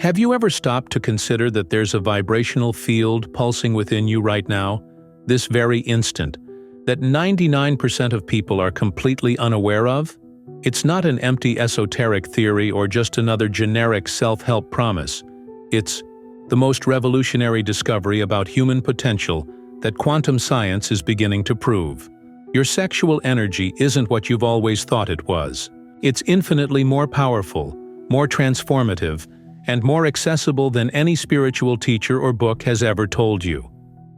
Have you ever stopped to consider that there's a vibrational field pulsing within you right now, this very instant, that 99% of people are completely unaware of? It's not an empty esoteric theory or just another generic self-help promise. It's the most revolutionary discovery about human potential that quantum science is beginning to prove. Your sexual energy isn't what you've always thought it was. It's infinitely more powerful, more transformative, and more accessible than any spiritual teacher or book has ever told you.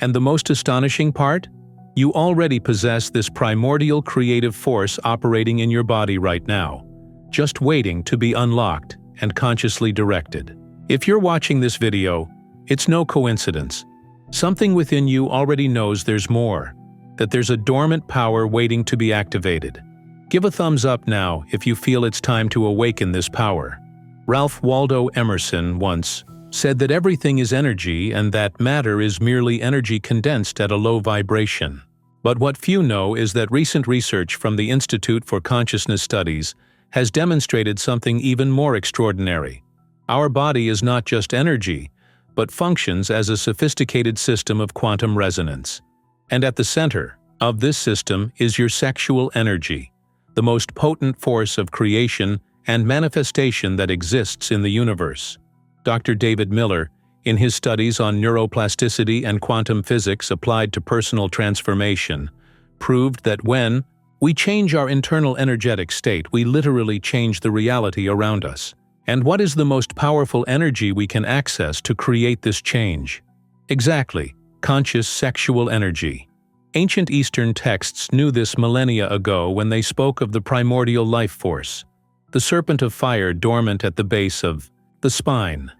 And the most astonishing part? You already possess this primordial creative force operating in your body right now, just waiting to be unlocked and consciously directed. If you're watching this video, it's no coincidence. Something within you already knows there's more, that there's a dormant power waiting to be activated. Give a thumbs up now if you feel it's time to awaken this power. Ralph Waldo Emerson once said that everything is energy and that matter is merely energy condensed at a low vibration. But what few know is that recent research from the Institute for Consciousness Studies has demonstrated something even more extraordinary. Our body is not just energy, but functions as a sophisticated system of quantum resonance. And at the center of this system is your sexual energy, the most potent force of creation and manifestation that exists in the universe. Dr. David Miller, in his studies on neuroplasticity and quantum physics applied to personal transformation, proved that when we change our internal energetic state, we literally change the reality around us. And what is the most powerful energy we can access to create this change? Exactly, conscious sexual energy. Ancient Eastern texts knew this millennia ago when they spoke of the primordial life force, the serpent of fire dormant at the base of the spine.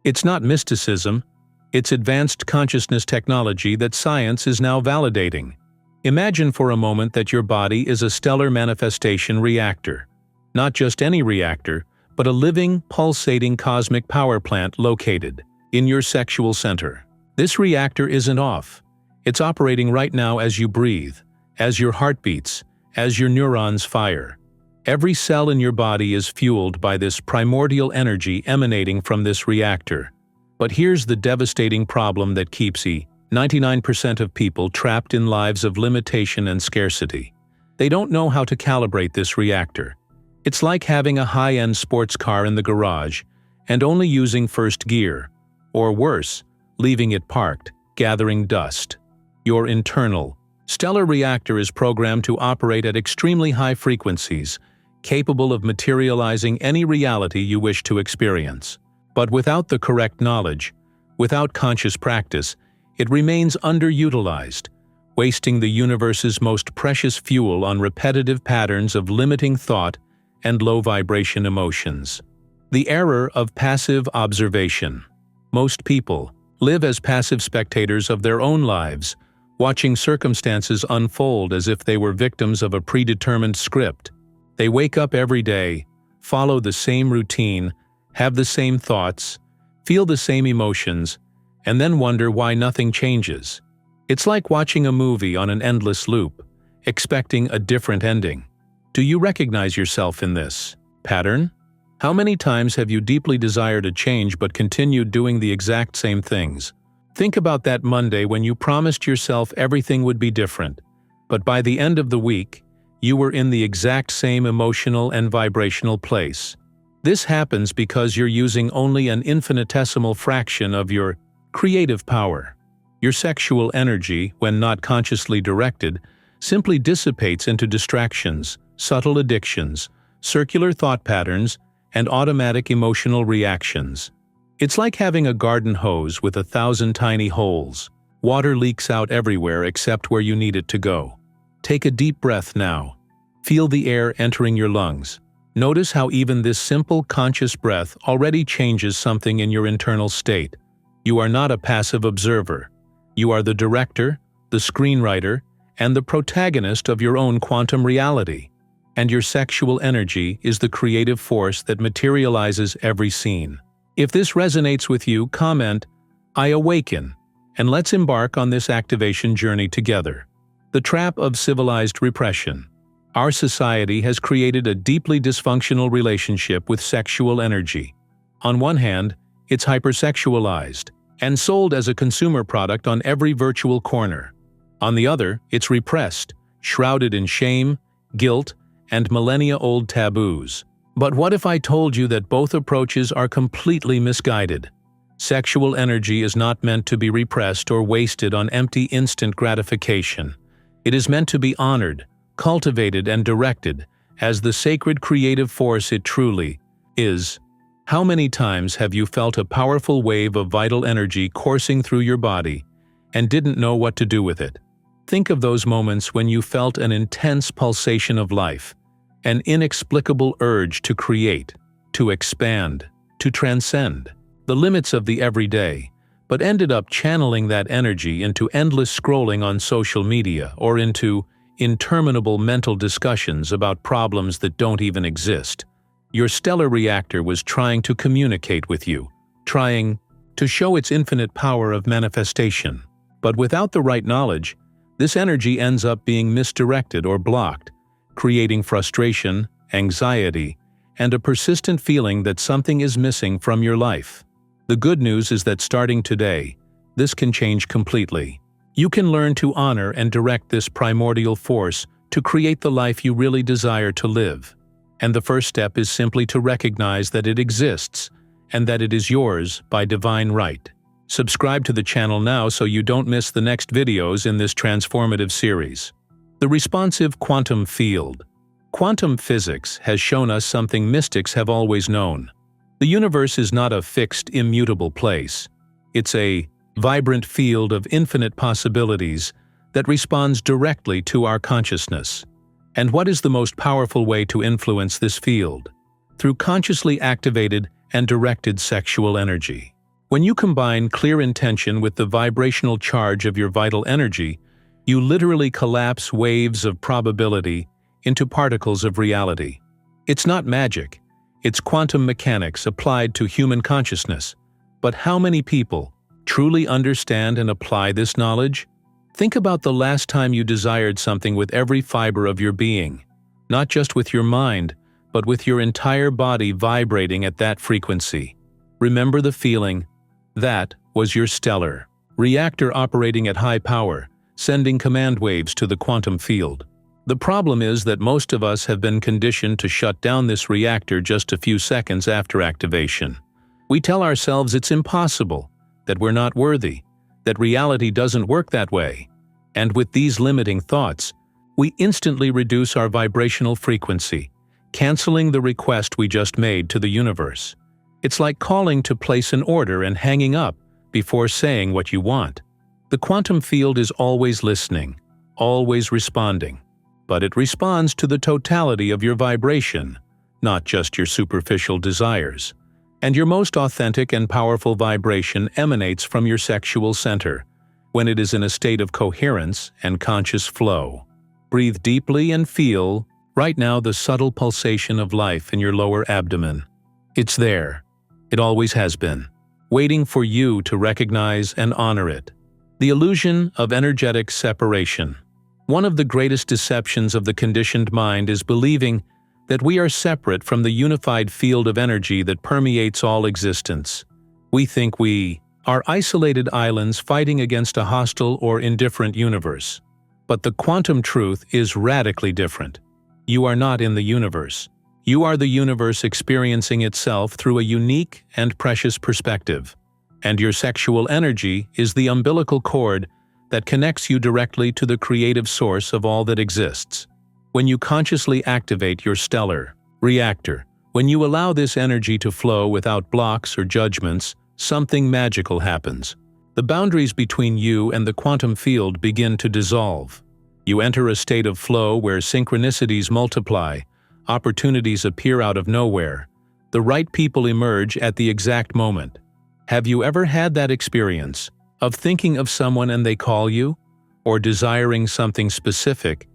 It's not mysticism, it's advanced consciousness technology that science is now validating. Imagine for a moment that your body is a stellar manifestation reactor. Not just any reactor, but a living, pulsating cosmic power plant located in your sexual center. This reactor isn't off. It's operating right now as you breathe, as your heart beats, as your neurons fire. Every cell in your body is fueled by this primordial energy emanating from this reactor. But here's the devastating problem that keeps 99% of people trapped in lives of limitation and scarcity. They don't know how to calibrate this reactor. It's like having a high-end sports car in the garage and only using first gear, or worse, leaving it parked, gathering dust. Your internal, stellar reactor is programmed to operate at extremely high frequencies, capable of materializing any reality you wish to experience. But without the correct knowledge, without conscious practice, it remains underutilized, wasting the universe's most precious fuel on repetitive patterns of limiting thought and low-vibration emotions. The error of passive observation. Most people live as passive spectators of their own lives, watching circumstances unfold as if they were victims of a predetermined script. They wake up every day, follow the same routine, have the same thoughts, feel the same emotions, and then wonder why nothing changes. It's like watching a movie on an endless loop, expecting a different ending. Do you recognize yourself in this pattern? How many times have you deeply desired a change but continued doing the exact same things? Think about that Monday when you promised yourself everything would be different, but by the end of the week, you were in the exact same emotional and vibrational place. This happens because you're using only an infinitesimal fraction of your creative power. Your sexual energy, when not consciously directed, simply dissipates into distractions, subtle addictions, circular thought patterns, and automatic emotional reactions. It's like having a garden hose with 1,000 tiny holes. Water leaks out everywhere except where you need it to go. Take a deep breath now. Feel the air entering your lungs. Notice how even this simple conscious breath already changes something in your internal state. You are not a passive observer. You are the director, the screenwriter, and the protagonist of your own quantum reality. And your sexual energy is the creative force that materializes every scene. If this resonates with you, comment, "I awaken," and let's embark on this activation journey together. The trap of civilized repression. Our society has created a deeply dysfunctional relationship with sexual energy. On one hand, it's hypersexualized and sold as a consumer product on every virtual corner. On the other, it's repressed, shrouded in shame, guilt, and millennia-old taboos. But what if I told you that both approaches are completely misguided? Sexual energy is not meant to be repressed or wasted on empty instant gratification. It is meant to be honored, cultivated, and directed as the sacred creative force it truly is. How many times have you felt a powerful wave of vital energy coursing through your body and didn't know what to do with it? Think of those moments when you felt an intense pulsation of life, an inexplicable urge to create, to expand, to transcend the limits of the everyday, but ended up channeling that energy into endless scrolling on social media or into interminable mental discussions about problems that don't even exist. Your stellar reactor was trying to communicate with you, trying to show its infinite power of manifestation. But without the right knowledge, this energy ends up being misdirected or blocked, creating frustration, anxiety, and a persistent feeling that something is missing from your life. The good news is that starting today, this can change completely. You can learn to honor and direct this primordial force to create the life you really desire to live. And the first step is simply to recognize that it exists and that it is yours by divine right. Subscribe to the channel now so you don't miss the next videos in this transformative series. The responsive quantum field. Quantum physics has shown us something mystics have always known. The universe is not a fixed, immutable place. It's a vibrant field of infinite possibilities that responds directly to our consciousness. And what is the most powerful way to influence this field? Through consciously activated and directed sexual energy. When you combine clear intention with the vibrational charge of your vital energy, you literally collapse waves of probability into particles of reality. It's not magic. It's quantum mechanics applied to human consciousness. But how many people truly understand and apply this knowledge? Think about the last time you desired something with every fiber of your being, not just with your mind, but with your entire body vibrating at that frequency. Remember the feeling. That was your stellar reactor operating at high power, sending command waves to the quantum field. The problem is that most of us have been conditioned to shut down this reactor just a few seconds after activation. We tell ourselves it's impossible, that we're not worthy, that reality doesn't work that way. And with these limiting thoughts, we instantly reduce our vibrational frequency, canceling the request we just made to the universe. It's like calling to place an order and hanging up before saying what you want. The quantum field is always listening, always responding. But it responds to the totality of your vibration, not just your superficial desires. And your most authentic and powerful vibration emanates from your sexual center, when it is in a state of coherence and conscious flow. Breathe deeply and feel, right now, the subtle pulsation of life in your lower abdomen. It's there. It always has been, waiting for you to recognize and honor it. The illusion of energetic separation. One of the greatest deceptions of the conditioned mind is believing that we are separate from the unified field of energy that permeates all existence. We think we are isolated islands fighting against a hostile or indifferent universe. But the quantum truth is radically different. You are not in the universe. You are the universe experiencing itself through a unique and precious perspective. And your sexual energy is the umbilical cord that connects you directly to the creative source of all that exists. When you consciously activate your stellar reactor, when you allow this energy to flow without blocks or judgments, something magical happens. The boundaries between you and the quantum field begin to dissolve. You enter a state of flow where synchronicities multiply, opportunities appear out of nowhere, the right people emerge at the exact moment. Have you ever had that experience of thinking of someone and they call you, or desiring something specific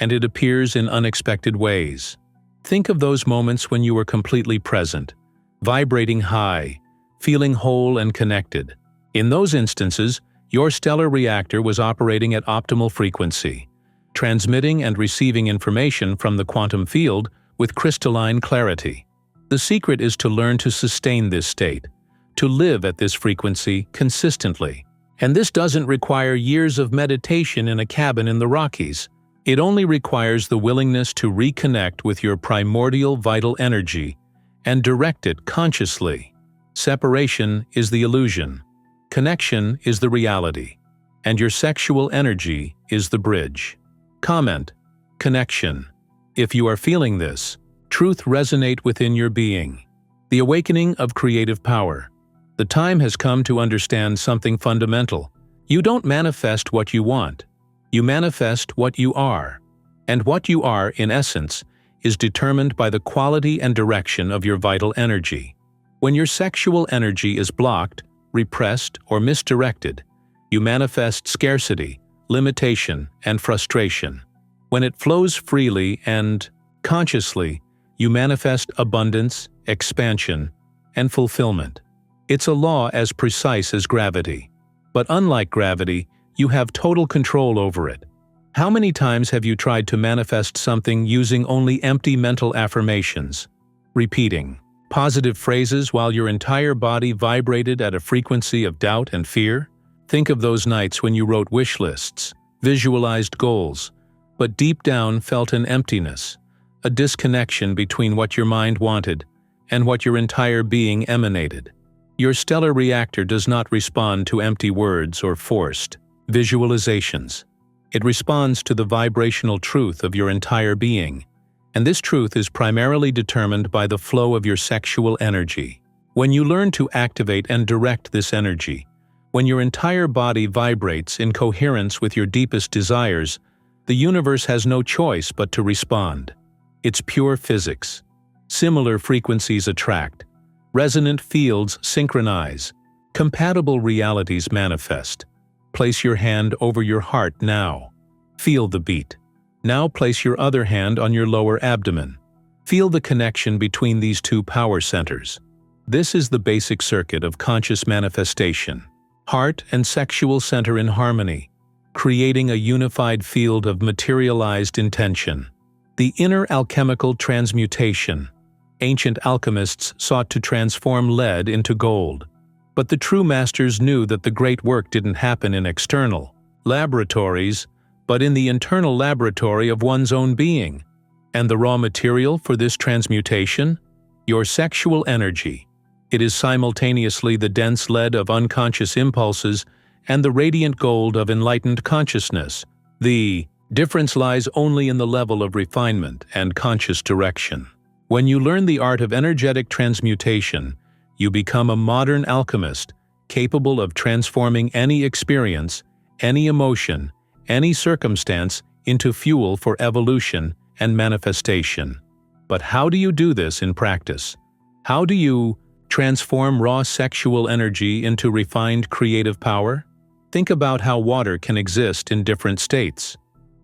and it appears in unexpected ways? Think of those moments when you were completely present, vibrating high, feeling whole and connected. In those instances, your stellar reactor was operating at optimal frequency, transmitting and receiving information from the quantum field with crystalline clarity. The secret is to learn to sustain this state, to live at this frequency consistently. And this doesn't require years of meditation in a cabin in the Rockies. It only requires the willingness to reconnect with your primordial vital energy and direct it consciously. Separation is the illusion. Connection is the reality. And your sexual energy is the bridge. Comment: connection. If you are feeling this, truth resonate within your being. The awakening of creative power. The time has come to understand something fundamental. You don't manifest what you want. You manifest what you are. And what you are, in essence, is determined by the quality and direction of your vital energy. When your sexual energy is blocked, repressed, or misdirected, you manifest scarcity, limitation, and frustration. When it flows freely and consciously, you manifest abundance, expansion, and fulfillment. It's a law as precise as gravity. But unlike gravity, you have total control over it. How many times have you tried to manifest something using only empty mental affirmations? Repeating positive phrases while your entire body vibrated at a frequency of doubt and fear? Think of those nights when you wrote wish lists, visualized goals, but deep down felt an emptiness, a disconnection between what your mind wanted and what your entire being emanated. Your stellar reactor does not respond to empty words or forced visualizations. It responds to the vibrational truth of your entire being, and this truth is primarily determined by the flow of your sexual energy. When you learn to activate and direct this energy, when your entire body vibrates in coherence with your deepest desires, the universe has no choice but to respond. It's pure physics. Similar frequencies attract. Resonant fields synchronize. Compatible realities manifest. Place your hand over your heart now. Feel the beat. Now place your other hand on your lower abdomen. Feel the connection between these two power centers. This is the basic circuit of conscious manifestation. Heart and sexual center in harmony, creating a unified field of materialized intention. The inner alchemical transmutation. Ancient alchemists sought to transform lead into gold. But the true masters knew that the great work didn't happen in external laboratories, but in the internal laboratory of one's own being. And the raw material for this transmutation? Your sexual energy. It is simultaneously the dense lead of unconscious impulses and the radiant gold of enlightened consciousness. The difference lies only in the level of refinement and conscious direction. When you learn the art of energetic transmutation, you become a modern alchemist, capable of transforming any experience, any emotion, any circumstance into fuel for evolution and manifestation. But how do you do this in practice? How do you transform raw sexual energy into refined creative power? Think about how water can exist in different states.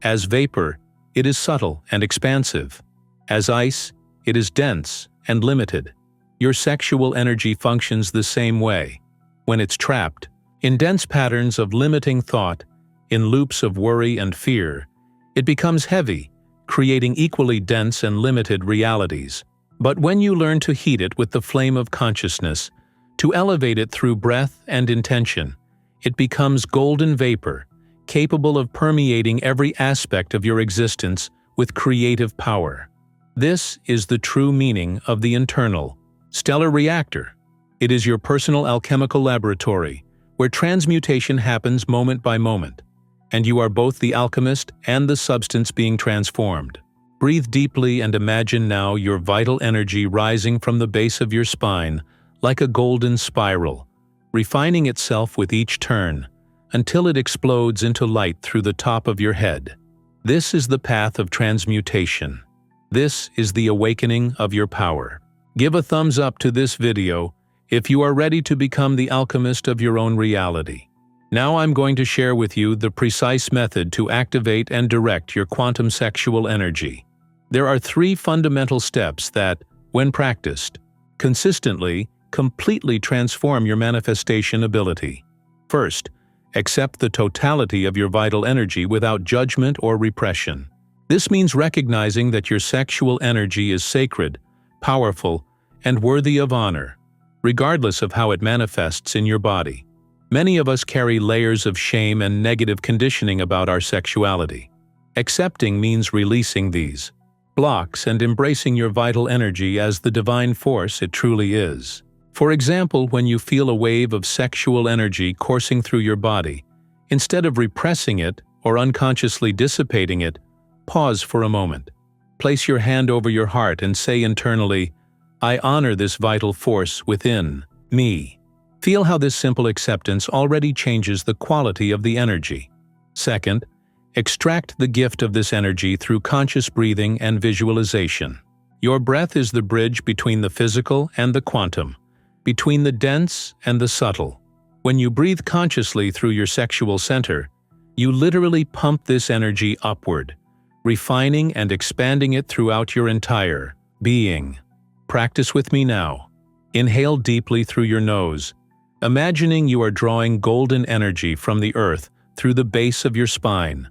As vapor, it is subtle and expansive. As ice, it is dense and limited. Your sexual energy functions the same way. When it's trapped in dense patterns of limiting thought, in loops of worry and fear, it becomes heavy, creating equally dense and limited realities. But when you learn to heat it with the flame of consciousness, to elevate it through breath and intention, it becomes golden vapor, capable of permeating every aspect of your existence with creative power. This is the true meaning of the internal stellar reactor. It is your personal alchemical laboratory, where transmutation happens moment by moment, and you are both the alchemist and the substance being transformed. Breathe deeply and imagine now your vital energy rising from the base of your spine like a golden spiral, refining itself with each turn, until it explodes into light through the top of your head. This is the path of transmutation. This is the awakening of your power. Give a thumbs up to this video if you are ready to become the alchemist of your own reality. Now I'm going to share with you the precise method to activate and direct your quantum sexual energy. There are 3 fundamental steps that, when practiced, consistently, completely transform your manifestation ability. First, accept the totality of your vital energy without judgment or repression. This means recognizing that your sexual energy is sacred, powerful, and worthy of honor. regardless of how it manifests in your body. Many of us carry layers of shame and negative conditioning about our sexuality. Accepting means releasing these blocks and embracing your vital energy as the divine force it truly is. For example, when you feel a wave of sexual energy coursing through your body, instead of repressing it or unconsciously dissipating it, pause for a moment. Place your hand over your heart and say internally, "I honor this vital force within me." Feel how this simple acceptance already changes the quality of the energy. Second, extract the gift of this energy through conscious breathing and visualization. Your breath is the bridge between the physical and the quantum, between the dense and the subtle. When you breathe consciously through your sexual center, you literally pump this energy upward, refining and expanding it throughout your entire being. Practice with me now. Inhale deeply through your nose, imagining you are drawing golden energy from the earth through the base of your spine.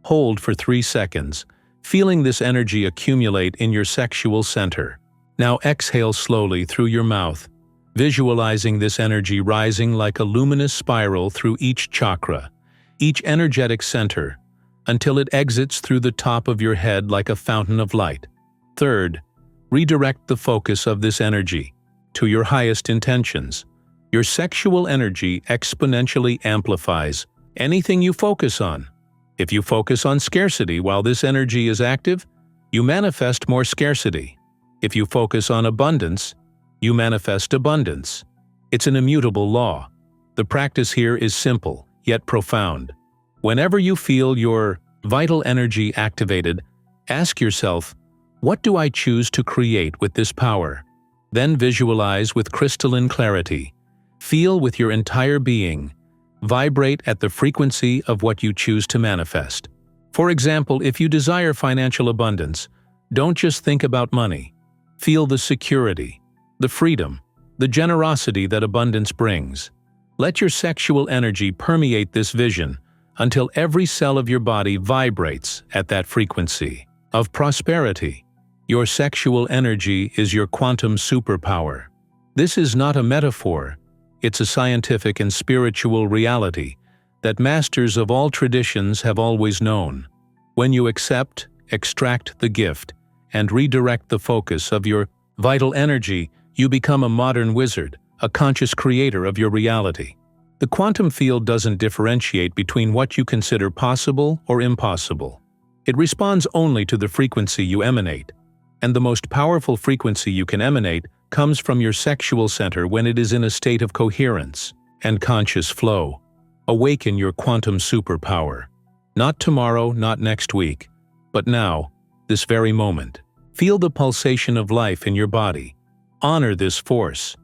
Hold for 3 seconds, feeling this energy accumulate in your sexual center. Now exhale slowly through your mouth, visualizing this energy rising like a luminous spiral through each chakra, each energetic center, until it exits through the top of your head like a fountain of light. Third, redirect the focus of this energy to your highest intentions. Your sexual energy exponentially amplifies anything you focus on. If you focus on scarcity while this energy is active, you manifest more scarcity. If you focus on abundance, you manifest abundance. It's an immutable law. The practice here is simple, yet profound. Whenever you feel your vital energy activated, ask yourself, what do I choose to create with this power? Then visualize with crystalline clarity. Feel with your entire being. Vibrate at the frequency of what you choose to manifest. For example, if you desire financial abundance, don't just think about money. Feel the security, the freedom, the generosity that abundance brings. Let your sexual energy permeate this vision until every cell of your body vibrates at that frequency of prosperity. Your sexual energy is your quantum superpower. This is not a metaphor. It's a scientific and spiritual reality that masters of all traditions have always known. When you accept, extract the gift, and redirect the focus of your vital energy, you become a modern wizard, a conscious creator of your reality. The quantum field doesn't differentiate between what you consider possible or impossible. It responds only to the frequency you emanate. And the most powerful frequency you can emanate comes from your sexual center when it is in a state of coherence and conscious flow. Awaken your quantum superpower. Not tomorrow, not next week, but now, this very moment. Feel the pulsation of life in your body. Honor this force.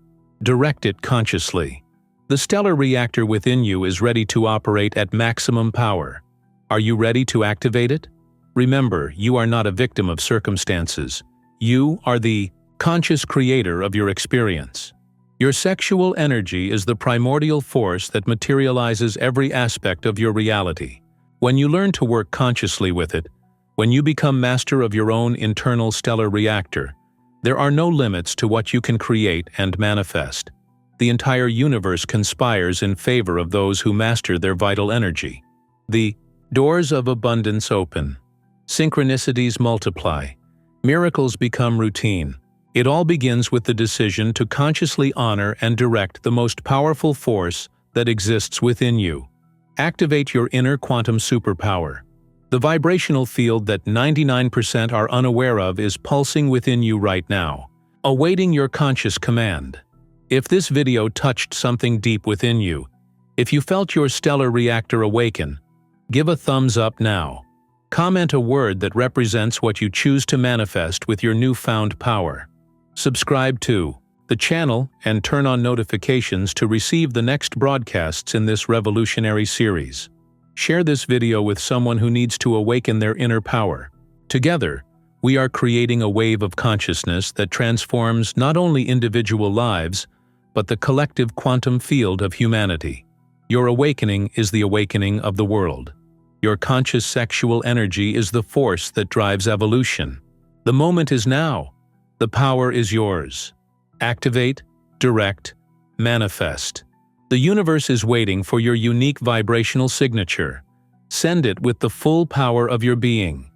Direct it consciously. The stellar reactor within you is ready to operate at maximum power. Are you ready to activate it? Remember, you are not a victim of circumstances. You are the conscious creator of your experience. Your sexual energy is the primordial force that materializes every aspect of your reality. When you learn to work consciously with it, when you become master of your own internal stellar reactor, there are no limits to what you can create and manifest. The entire universe conspires in favor of those who master their vital energy. The doors of abundance open. Synchronicities multiply. Miracles become routine. It all begins with the decision to consciously honor and direct the most powerful force that exists within you. Activate your inner quantum superpower. The vibrational field that 99% are unaware of is pulsing within you right now, awaiting your conscious command. If this video touched something deep within you, if you felt your stellar reactor awaken, give a thumbs up now. Comment a word that represents what you choose to manifest with your newfound power. Subscribe to the channel and turn on notifications to receive the next broadcasts in this revolutionary series. Share this video with someone who needs to awaken their inner power. Together, we are creating a wave of consciousness that transforms not only individual lives, but the collective quantum field of humanity. Your awakening is the awakening of the world. Your conscious sexual energy is the force that drives evolution. The moment is now. The power is yours. Activate, direct, Manifest. The universe is waiting for your unique vibrational signature. Send it with the full power of your being.